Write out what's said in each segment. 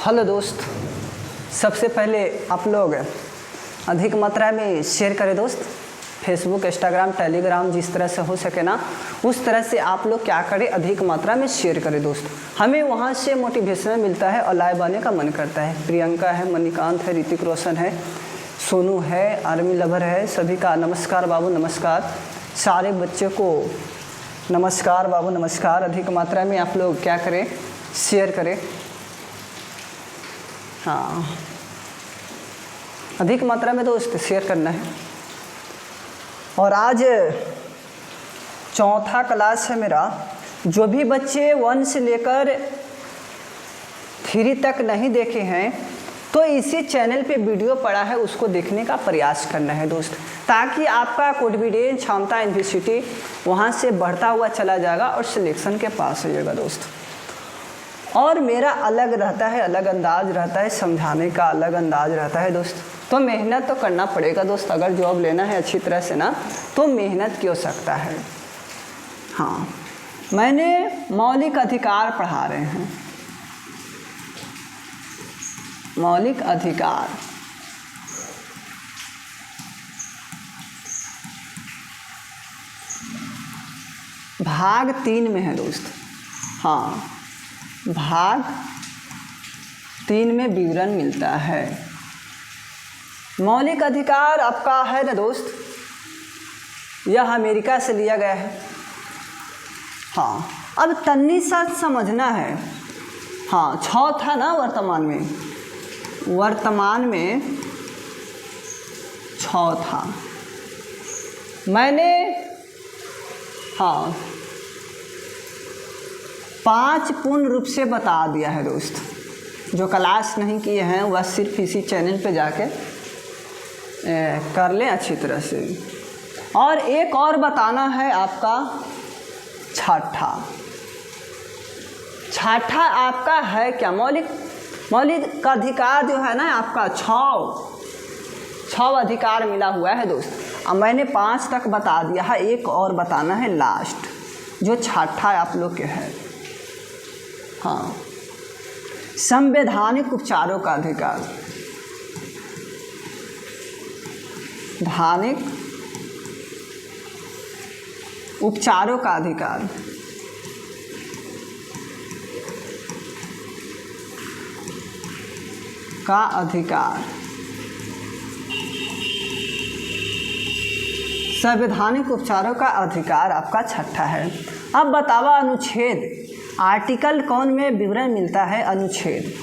Hello दोस्त, सबसे पहले आप लोग अधिक मात्रा में शेयर करें दोस्त। फेसबुक, इंस्टाग्राम, टेलीग्राम, जिस तरह से हो सके ना उस तरह से आप लोग क्या करें, अधिक मात्रा में शेयर करें दोस्त। हमें वहाँ से मोटिवेशन मिलता है और लाइव आने का मन करता है। प्रियंका है, मणिकांत है, ऋतिक रोशन है, सोनू है, आर्मी लवर है, सभी का नमस्कार बाबू नमस्कार। सारे बच्चों को नमस्कार बाबू नमस्कार। अधिक मात्रा में आप लोग क्या करें, शेयर करें। हाँ, अधिक मात्रा में दोस्त शेयर करना है। और आज चौथा क्लास है मेरा। जो भी बच्चे 1 से लेकर 3 तक नहीं देखे हैं तो इसी चैनल पे वीडियो पड़ा है, उसको देखने का प्रयास करना है दोस्त, ताकि आपका कॉन्फिडेंस, क्षमता, एंग्जाइटी वहाँ से बढ़ता हुआ चला जाएगा और सिलेक्शन के पास हो जाएगा दोस्त। और मेरा अलग रहता है, अलग अंदाज रहता है, समझाने का अलग अंदाज रहता है दोस्त। तो मेहनत तो करना पड़ेगा दोस्त। अगर जॉब लेना है अच्छी तरह से ना तो मेहनत की हो सकता है। हाँ, मैंने मौलिक अधिकार पढ़ा रहे हैं। मौलिक अधिकार भाग 3 में है दोस्त। हाँ, भाग 3 में विवरण मिलता है। मौलिक अधिकार आपका है ना दोस्त, यह अमेरिका से लिया गया है। हाँ, अब तन्नी सा समझना है। हाँ, 6 था ना वर्तमान में 6 था। मैंने 5 पूर्ण रूप से बता दिया है दोस्त। जो क्लास नहीं किए हैं वह सिर्फ इसी चैनल पे जाके कर लें अच्छी तरह से। और एक और बताना है आपका छठा आपका है क्या, मौलिक अधिकार जो है ना आपका 6 अधिकार मिला हुआ है दोस्त। अब मैंने 5 तक बता दिया है, एक और बताना है लास्ट, जो छठा आप लोग के है। हाँ, संवैधानिक उपचारों का अधिकार। धानिक उपचारों का अधिकार। संवैधानिक उपचारों का अधिकार आपका छठा है। अब बतावा अनुच्छेद, आर्टिकल कौन में विवरण मिलता है? अनुच्छेद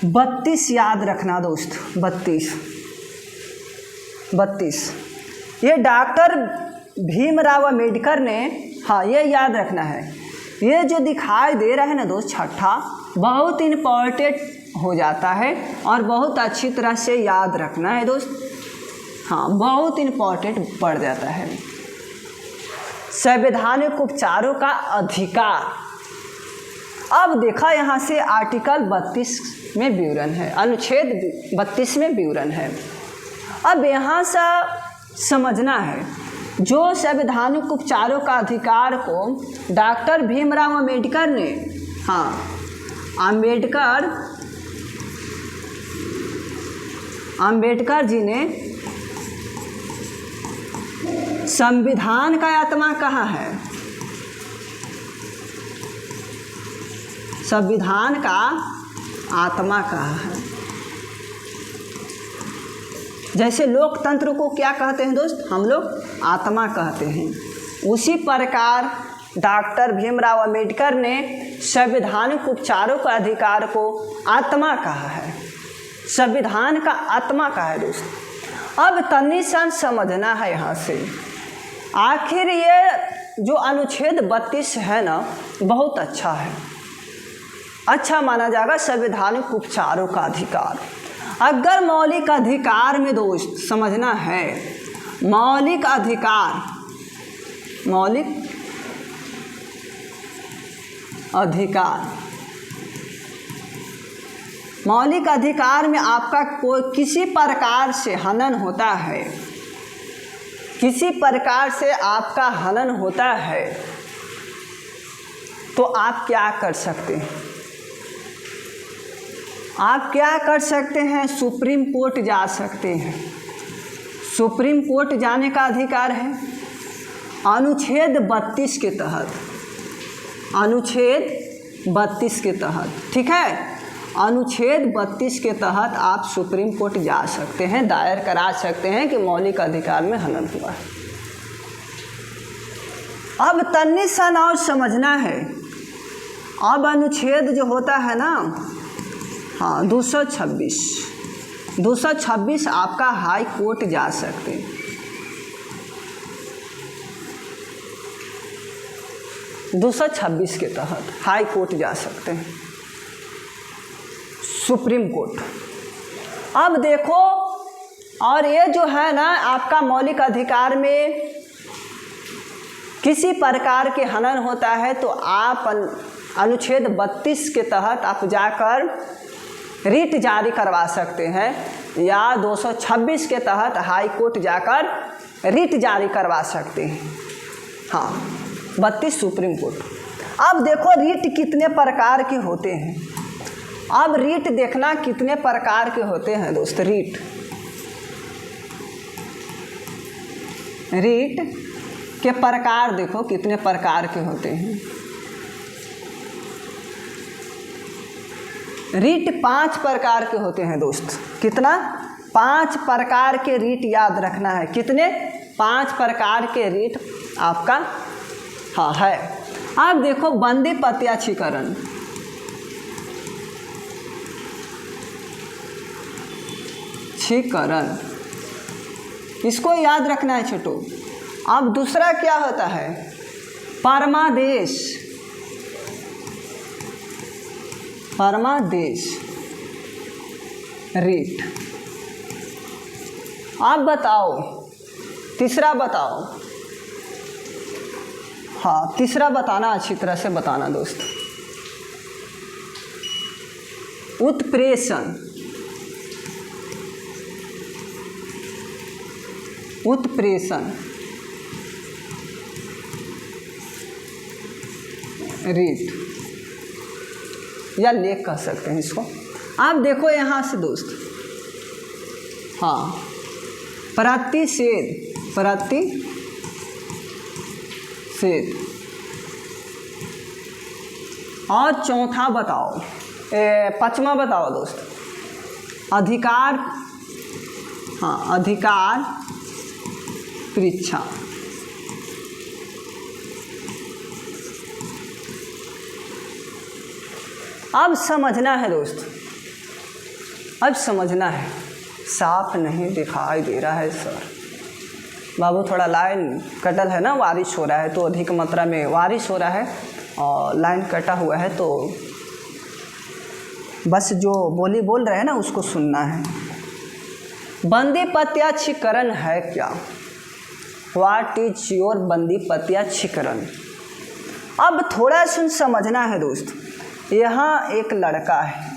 32 याद रखना दोस्त। 32 ये डॉक्टर भीमराव अम्बेडकर ने, हाँ ये याद रखना है। ये जो दिखाई दे रहा है ना दोस्त छठा, बहुत इम्पोर्टेंट हो जाता है और बहुत अच्छी तरह से याद रखना है दोस्त। हाँ, बहुत इम्पोर्टेंट पड़ जाता है। संवैधानिक उपचारों का अधिकार। अब देखा यहाँ से आर्टिकल 32 में विवरण है, अनुच्छेद 32 में विवरण है। अब यहाँ से समझना है, जो संवैधानिक उपचारों का अधिकार को डॉक्टर भीमराव अम्बेडकर ने, हाँ अम्बेडकर जी ने संविधान का आत्मा कहा है। संविधान का आत्मा कहा है। जैसे लोकतंत्र को क्या कहते हैं दोस्त, हम लोग आत्मा कहते हैं, उसी प्रकार डॉक्टर भीमराव अम्बेडकर ने संवैधानिक उपचारों का अधिकार को आत्मा कहा है। संविधान का आत्मा कहा है दोस्त। अब तनिसन समझना है यहाँ से, आखिर ये जो अनुच्छेद 32 है ना बहुत अच्छा है, अच्छा माना जाएगा। संवैधानिक उपचारों का अधिकार, अगर मौलिक अधिकार में दोस्त समझना है, मौलिक अधिकार में आपका कोई किसी प्रकार से हनन होता है, किसी प्रकार से आपका हनन होता है तो आप क्या कर सकते हैं? आप क्या कर सकते हैं, सुप्रीम कोर्ट जा सकते हैं। सुप्रीम कोर्ट जाने का अधिकार है अनुच्छेद 32 के तहत, अनुच्छेद 32 के तहत, ठीक है। अनुच्छेद 32 के तहत आप सुप्रीम कोर्ट जा सकते हैं, दायर करा सकते हैं कि मौलिक अधिकार में हनन हुआ है। अब तन्नी सन और समझना है, अब अनुच्छेद जो होता है ना, हाँ 226 आपका हाई कोर्ट जा सकते हैं। दूसरा 26 के तहत हाई कोर्ट जा सकते हैं, सुप्रीम कोर्ट। अब देखो, और ये जो है ना आपका मौलिक अधिकार में किसी प्रकार के हनन होता है तो आप अनुच्छेद 32 के तहत आप जाकर रिट जारी करवा सकते हैं, या 226 के तहत हाई कोर्ट जाकर रिट जारी करवा सकते हैं। हाँ 32 सुप्रीम कोर्ट। अब देखो रिट कितने प्रकार के होते हैं। अब रिट देखना कितने प्रकार के होते हैं दोस्त। रिट के प्रकार देखो कितने प्रकार के होते हैं। रिट 5 प्रकार के होते हैं दोस्त। कितना? 5 प्रकार के रिट याद रखना है। कितने? 5 प्रकार के रिट आपका हाँ है। अब देखो बंदी प्रत्याशीकरण, इसको याद रखना है छोटू। अब दूसरा क्या होता है? परमादेश रिट। आप बताओ तीसरा बताओ। हाँ तीसरा बताना, अच्छी तरह से बताना दोस्त। उत्प्रेषण रिट या लेख कह सकते हैं इसको। आप देखो यहाँ से दोस्त, हाँ प्रतिषेध और चौथा बताओ, 5वां बताओ दोस्त। अधिकार, हाँ अधिकार परीक्षा। अब समझना है दोस्त, अब समझना है। साफ नहीं दिखाई दे रहा है सर। बाबू थोड़ा लाइन कटल है ना, बारिश हो रहा है तो अधिक मात्रा में बारिश हो रहा है और लाइन कटा हुआ है, तो बस जो बोल रहे हैं ना उसको सुनना है। बंदी प्रत्याशीकरण है क्या? व्हाट इज योर बंदी प्रत्याशीकरण? अब थोड़ा सुन समझना है दोस्त। यहाँ एक लड़का है,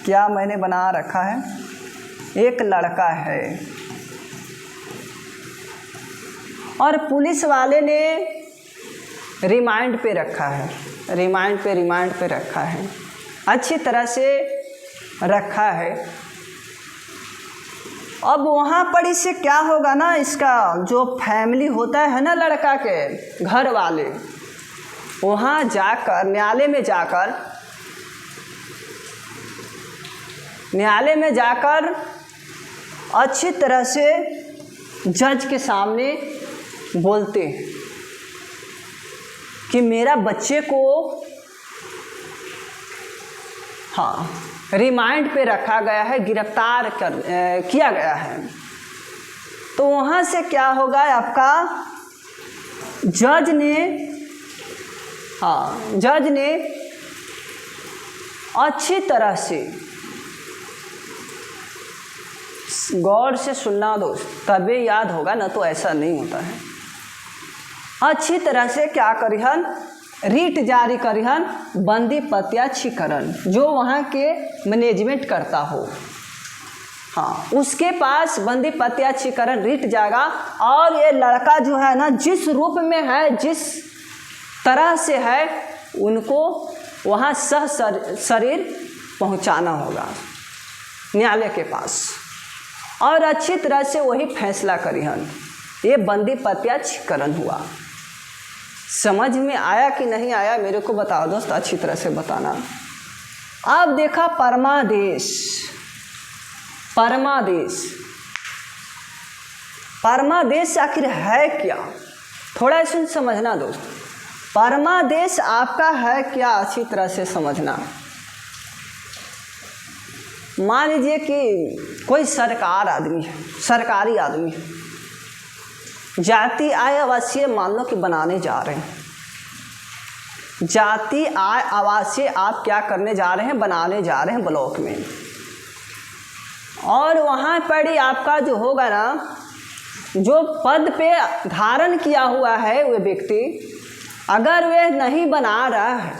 क्या मैंने बना रखा है? एक लड़का है और पुलिस वाले ने रिमांड पे रखा है, रिमांड पे रखा है, अच्छी तरह से रखा है। अब वहाँ पर इससे क्या होगा ना, इसका जो फैमिली होता है ना लड़का के घर वाले, वहाँ जाकर न्यायालय में जाकर अच्छी तरह से जज के सामने बोलते हैं कि मेरा बच्चे को हाँ रिमांड पे रखा गया है, गिरफ्तार किया गया है। तो वहाँ से क्या होगा, आपका जज ने अच्छी तरह से गौर से सुनना दोस्त, तभी याद होगा, ना तो ऐसा नहीं होता है। अच्छी तरह से क्या करिहन, रीट जारी करिहन बंदी प्रत्याशीकरण, जो वहाँ के मैनेजमेंट करता हो, हाँ उसके पास बंदी प्रत्याशीकरण रीट जाएगा। और ये लड़का जो है ना, जिस रूप में है, जिस तरह से है, उनको वहाँ सह शरीर पहुँचाना होगा न्यायालय के पास और अच्छी तरह से वही फैसला करिहन। ये बंदी प्रत्यक्षीकरण हुआ। समझ में आया कि नहीं आया मेरे को बताओ दोस्त, अच्छी तरह से बताना। अब देखा परमादेश। परमादेश, परमादेश आखिर है क्या, थोड़ा इसे समझना दोस्त। परमादेश आपका है क्या, अच्छी तरह से समझना। मान लीजिए कि कोई सरकारी आदमी है, जाति आय आवासीय मान लो कि बनाने जा रहे हैं। जाति आय आवासीय आप क्या करने जा रहे हैं, बनाने जा रहे हैं ब्लॉक में। और वहाँ पर ही आपका जो होगा ना, जो पद पे धारण किया हुआ है वह व्यक्ति, अगर वह नहीं बना रहा है,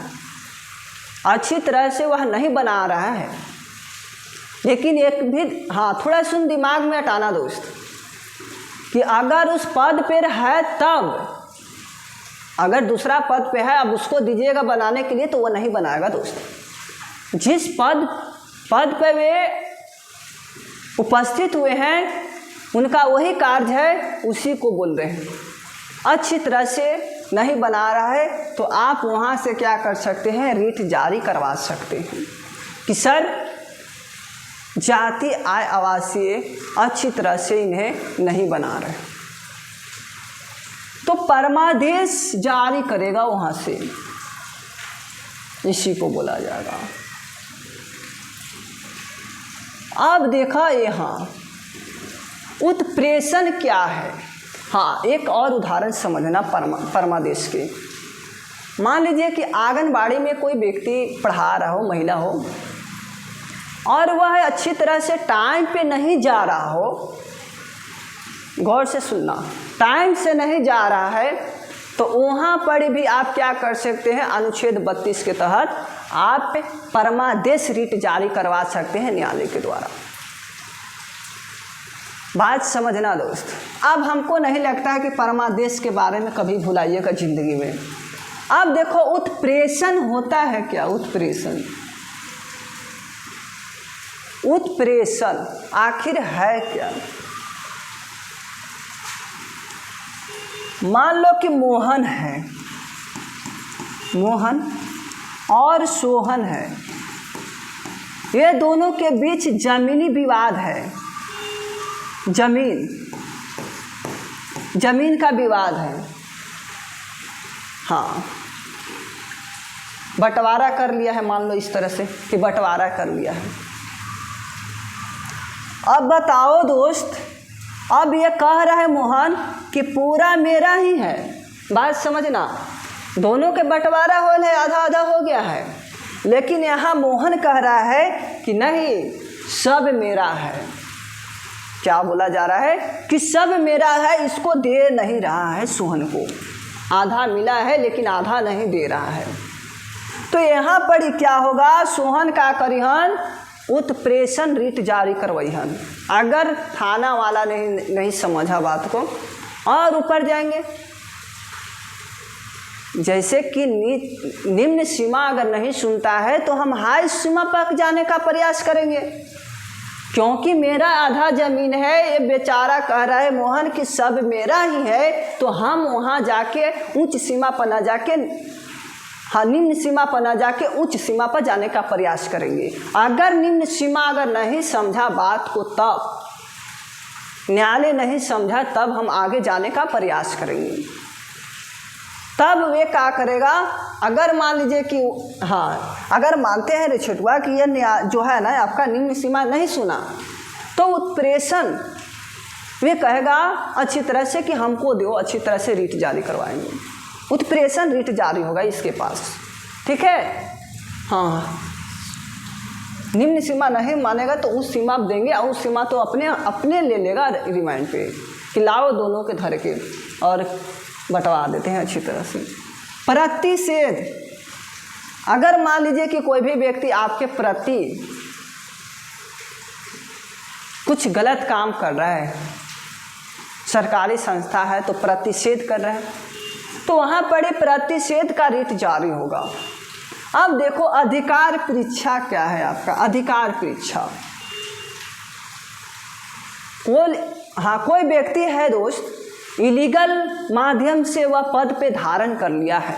अच्छी तरह से वह नहीं बना रहा है, लेकिन एक भी हाँ थोड़ा सुन दिमाग में हटाना दोस्त कि अगर उस पद पर है तब, अगर दूसरा पद पे है अब उसको दीजिएगा बनाने के लिए तो वो नहीं बनाएगा दोस्त। जिस पद पे वे उपस्थित हुए हैं उनका वही कार्य है, उसी को बोल रहे हैं। अच्छी तरह से नहीं बना रहा है तो आप वहाँ से क्या कर सकते हैं, रिट जारी करवा सकते हैं कि सर जाति आय आवासीय अच्छी तरह से इन्हें नहीं बना रहे, तो परमादेश जारी करेगा वहाँ से, इसी को बोला जाएगा। अब देखा यहाँ उत्प्रेषण क्या है। हाँ, एक और उदाहरण समझना परमादेश के। मान लीजिए कि आंगनबाड़ी में कोई व्यक्ति पढ़ा रहा हो, महिला हो, और वह अच्छी तरह से टाइम पे नहीं जा रहा हो, गौर से सुनना, टाइम से नहीं जा रहा है, तो वहाँ पर भी आप क्या कर सकते हैं, अनुच्छेद 32 के तहत आप परमादेश रिट जारी करवा सकते हैं न्यायालय के द्वारा। बात समझना दोस्त। अब हमको नहीं लगता है कि परमादेश के बारे में कभी भुलाइएगा जिंदगी में। अब देखो उत्प्रेषण होता है क्या, उत्प्रेषण, उत्प्रेषण आखिर है क्या। मान लो कि मोहन है, मोहन और सोहन है, ये दोनों के बीच जमीनी विवाद है, जमीन का विवाद है। हाँ, बंटवारा कर लिया है, मान लो इस तरह से कि बंटवारा कर लिया है। अब बताओ दोस्त, अब ये कह रहा है मोहन कि पूरा मेरा ही है। बात समझना, दोनों के बंटवारा हो गया, आधा आधा हो गया है, लेकिन यहाँ मोहन कह रहा है कि नहीं, सब मेरा है। क्या बोला जा रहा है कि सब मेरा है, इसको दे नहीं रहा है सोहन को, आधा मिला है लेकिन आधा नहीं दे रहा है। तो यहाँ पर क्या होगा, सोहन का करिहन उत्प्रेषण रिट जारी करवाइहन। अगर थाना वाला नहीं समझा बात को, और ऊपर जाएंगे, जैसे कि निम्न सीमा अगर नहीं सुनता है तो हम हाई सीमा पर जाने का प्रयास करेंगे, क्योंकि मेरा आधा जमीन है। ये बेचारा कह रहा है मोहन कि सब मेरा ही है, तो हम वहाँ जाके उच्च सीमा पर ना जाके, हाँ निम्न सीमा पर ना जाके उच्च सीमा पर जाने का प्रयास करेंगे। अगर निम्न सीमा अगर नहीं समझा बात को, तब न्यायालय नहीं समझा, तब हम आगे जाने का प्रयास करेंगे। तब वे क्या करेगा, अगर मान लीजिए कि हाँ, अगर मानते हैं रे छोटुआ कि यह जो है ना आपका निम्न सीमा नहीं सुना, तो उत्प्रेषण वे कहेगा अच्छी तरह से कि हमको दो, अच्छी तरह से रिट जारी करवाएंगे। उत्प्रेषण रिट जारी होगा इसके पास, ठीक है। हाँ, निम्न सीमा नहीं मानेगा तो उस सीमा आप देंगे, और उस सीमा तो अपने ले लेगा रिमांड पे कि लाओ दोनों के धर के और बंटवा देते हैं अच्छी तरह से। प्रतिषेध, अगर मान लीजिए कि कोई भी व्यक्ति आपके प्रति कुछ गलत काम कर रहा है, सरकारी संस्था है तो प्रतिषेध कर रहा है, तो वहाँ पर प्रतिषेध का रिट जारी होगा। अब देखो अधिकार परीक्षा क्या है आपका। अधिकार परीक्षा कोई व्यक्ति है दोस्त, इलीगल माध्यम से वह पद पे धारण कर लिया है।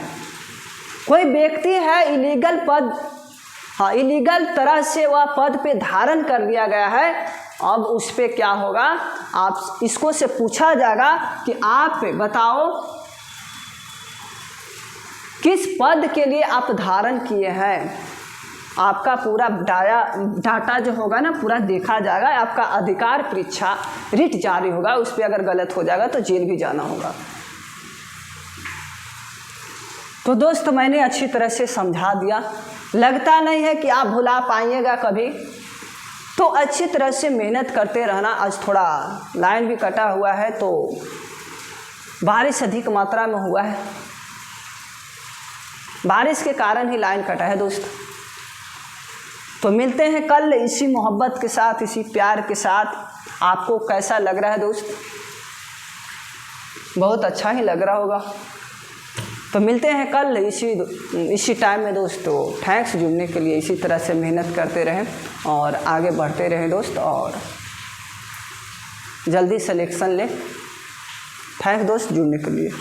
कोई व्यक्ति है इलीगल तरह से वह पद पे धारण कर लिया गया है। अब उस पे क्या होगा, आप इसको से पूछा जाएगा कि आप बताओ किस पद के लिए आप धारण किए हैं। आपका पूरा डाटा जो होगा ना पूरा देखा जाएगा। आपका अधिकार परीक्षा रिट जारी होगा, उस पर अगर गलत हो जाएगा तो जेल भी जाना होगा। तो दोस्त मैंने अच्छी तरह से समझा दिया, लगता नहीं है कि आप भुला पाइएगा कभी। तो अच्छी तरह से मेहनत करते रहना। आज थोड़ा लाइन भी कटा हुआ है, तो बारिश अधिक मात्रा में हुआ है, बारिश के कारण ही लाइन कटा है दोस्त। तो मिलते हैं कल इसी मोहब्बत के साथ, इसी प्यार के साथ। आपको कैसा लग रहा है दोस्त? बहुत अच्छा ही लग रहा होगा। तो मिलते हैं कल इसी टाइम में दोस्तों। थैंक्स जुड़ने के लिए। इसी तरह से मेहनत करते रहें और आगे बढ़ते रहें दोस्त, और जल्दी सिलेक्शन लें। थैंक्स दोस्त जुड़ने के लिए।